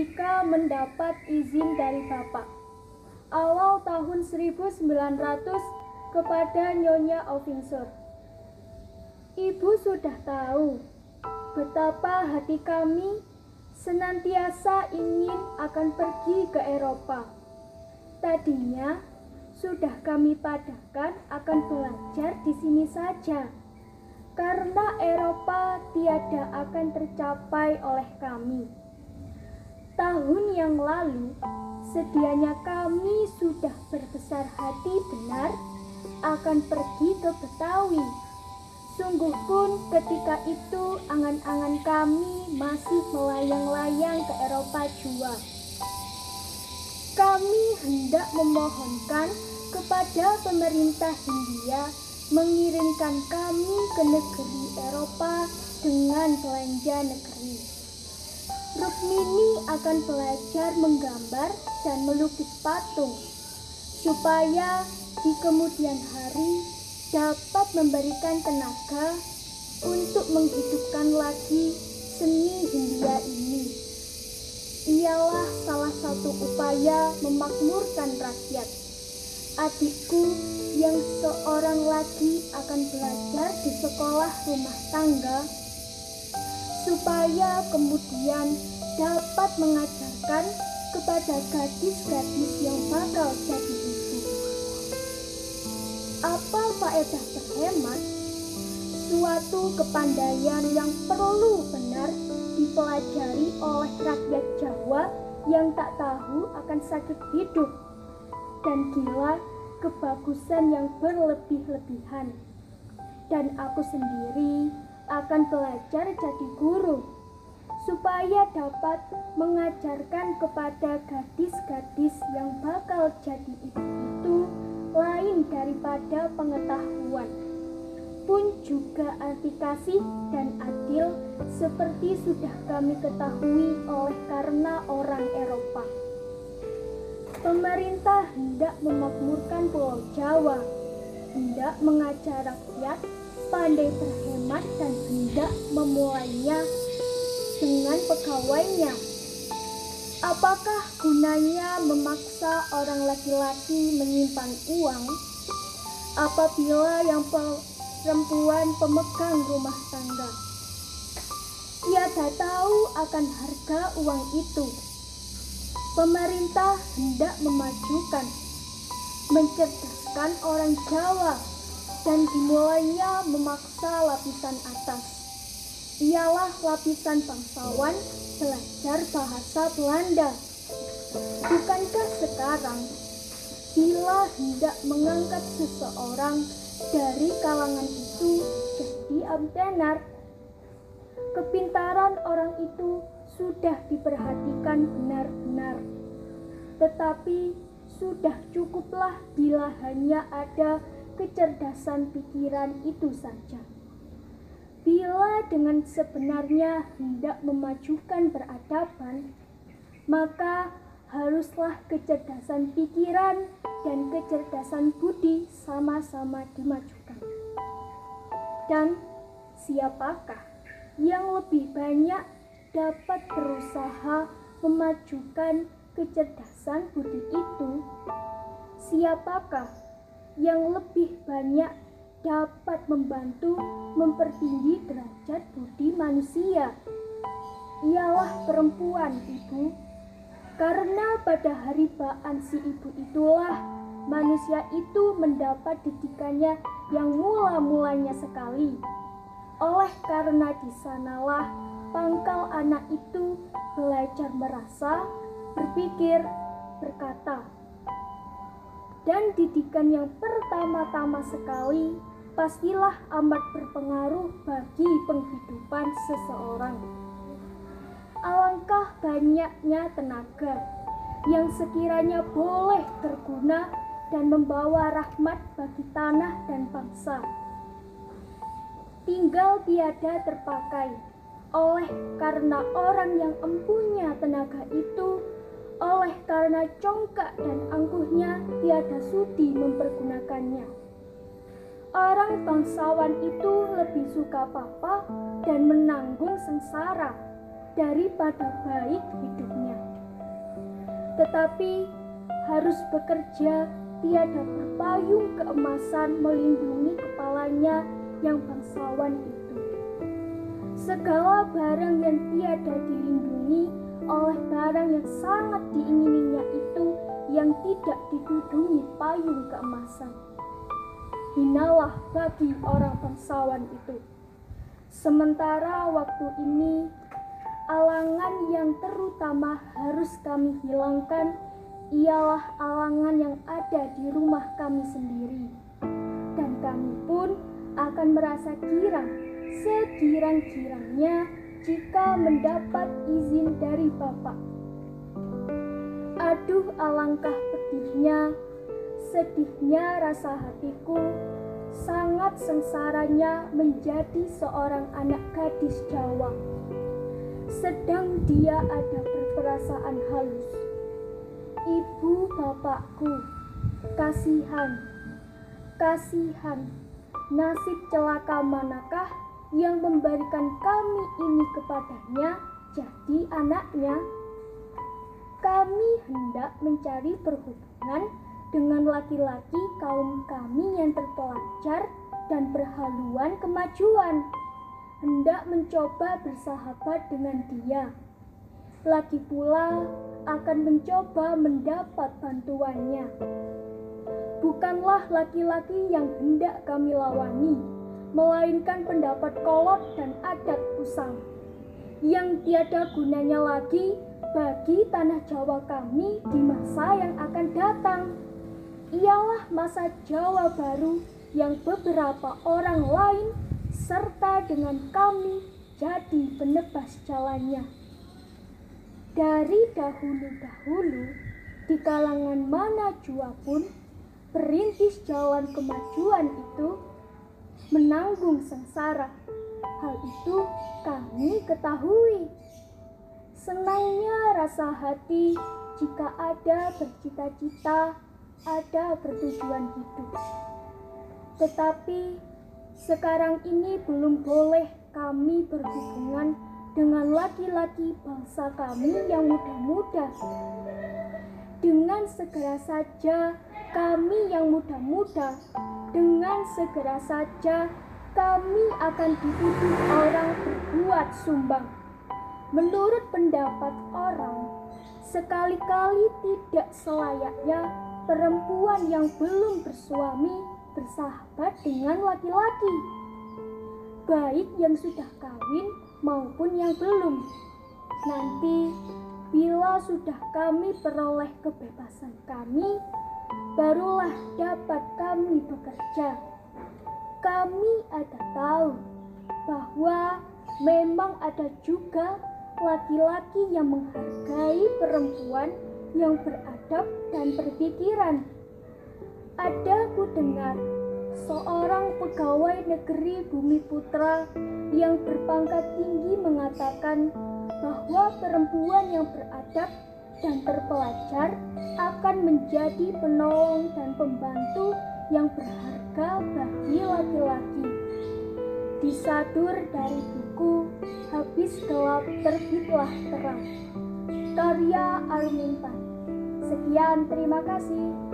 Jika mendapat izin dari Bapak. Awal tahun 1900 kepada Nyonya Ovingsur. Ibu sudah tahu betapa hati kami senantiasa ingin akan pergi ke Eropa. Tadinya sudah kami padakan akan belajar di sini saja, karena Eropa tiada akan tercapai oleh kami. Tahun yang lalu, sedianya kami sudah berbesar hati benar akan pergi ke Betawi. Sungguh pun ketika itu angan-angan kami masih melayang-layang ke Eropa jua. Kami hendak memohonkan kepada pemerintah Hindia mengirimkan kami ke negeri Eropa dengan belanja negeri. Rukmini akan belajar menggambar dan melukis patung, supaya di kemudian hari dapat memberikan tenaga untuk menghidupkan lagi seni Hindia ini. Ialah salah satu upaya memakmurkan rakyat. Adikku yang seorang lagi akan belajar di sekolah rumah tangga, supaya kemudian dapat mengajarkan kepada gadis-gadis yang bakal jadi ibu. Apa faedah berhemat? Suatu kepandaian yang perlu benar dipelajari oleh rakyat Jawa yang tak tahu akan sakit hidup dan gila kebagusan yang berlebih-lebihan. Dan aku sendiri akan belajar jadi guru, supaya dapat mengajarkan kepada gadis-gadis yang bakal jadi ibu itu lain daripada pengetahuan, pun juga arti kasih dan adil seperti sudah kami ketahui oleh karena orang Eropa. Pemerintah hendak memakmurkan Pulau Jawa, hendak mengajar rakyat pandai berhemat dan hendak memulainya dengan pegawainya. Apakah gunanya memaksa orang laki-laki menyimpan uang apabila yang perempuan pemegang rumah tangga tiada tahu akan harga uang itu? Pemerintah hendak memajukan, mencerdaskan orang Jawa, dan dimulainya memaksa lapisan atas, ialah lapisan bangsawan belajar bahasa Belanda. Bukankah sekarang bila hendak mengangkat seseorang dari kalangan itu jadi ambtenar, kepintaran orang itu sudah diperhatikan benar-benar. Tetapi sudah cukuplah bila hanya ada kecerdasan pikiran itu saja. Bila dengan sebenarnya hendak memajukan peradaban, maka haruslah kecerdasan pikiran dan kecerdasan budi sama-sama dimajukan. Dan siapakah yang lebih banyak dapat berusaha memajukan kecerdasan budi itu? Siapakah yang lebih banyak dapat membantu mempertinggi derajat budi manusia? Ialah perempuan, Ibu. Karena pada haribaan si ibu itulah manusia itu mendapat didikannya yang mula-mulanya sekali. Oleh karena di sanalah pangkal anak itu belajar merasa, berpikir, berkata. Dan didikan yang pertama-tama sekali pastilah amat berpengaruh bagi penghidupan seseorang. Alangkah banyaknya tenaga yang sekiranya boleh berguna dan membawa rahmat bagi tanah dan bangsa, tinggal tiada terpakai oleh karena orang yang empunya tenaga itu, oleh karena congkak dan angkuhnya tiada sudi mempergunakannya. Orang bangsawan itu lebih suka papa dan menanggung sengsara daripada baik hidupnya. tetapi harus bekerja tiada berpayung keemasan melindungi kepalanya yang bangsawan itu. Segala barang yang tiada dilindungi oleh barang yang sangat diingininya itu yang tidak didudungi payung keemasan. Hinalah bagi orang bangsawan itu. Sementara waktu ini, alangan yang terutama harus kami hilangkan ialah alangan yang ada di rumah kami sendiri. Dan kami pun akan merasa girang segirang-girangnya jika mendapat izin dari Bapak. Aduh, alangkah pedihnya, sedihnya rasa hatiku, sangat sengsaranya menjadi seorang anak gadis Jawa. Sedang dia ada berperasaan halus. Ibu bapakku, kasihan, nasib celaka manakah yang memberikan kami ini kepadanya jadi anaknya? Kami hendak mencari perhubungan dengan laki-laki kaum kami yang terpelajar dan berhaluan kemajuan, hendak mencoba bersahabat dengan dia. Lagi pula akan mencoba mendapat bantuannya. Bukanlah laki-laki yang hendak kami lawani, melainkan pendapat kolot dan adat usang yang tiada gunanya lagi bagi tanah Jawa kami di masa yang akan datang. Ialah masa Jawa baru yang beberapa orang lain serta dengan kami jadi penebas jalannya. Dari dahulu-dahulu di kalangan mana jua pun perintis jalan kemajuan itu menanggung sengsara. Hal itu kami ketahui. Senangnya rasa hati jika ada bercita-cita, ada bertujuan hidup. Tetapi sekarang ini belum boleh kami berhubungan dengan laki-laki bangsa kami yang muda-muda. Dengan segera saja kami yang muda-muda, dengan segera saja kami akan dituduh orang berbuat sumbang. Menurut pendapat orang, sekali-kali tidak selayaknya perempuan yang belum bersuami bersahabat dengan laki-laki, baik yang sudah kawin maupun yang belum. Nanti bila sudah kami peroleh kebebasan kami, barulah dapat kami bekerja. Kami ada tahu bahwa memang ada juga laki-laki yang menghargai perempuan yang beradab dan berpikiran. Ada ku dengar seorang pegawai negeri Bumi Putra yang berpangkat tinggi mengatakan bahwa perempuan yang beradab dan terpelajar akan menjadi penolong dan pembantu yang berharga bagi laki-laki. Disadur dari buku Habis Gelap Terbitlah Terang, karya Armintan. Sekian, terima kasih.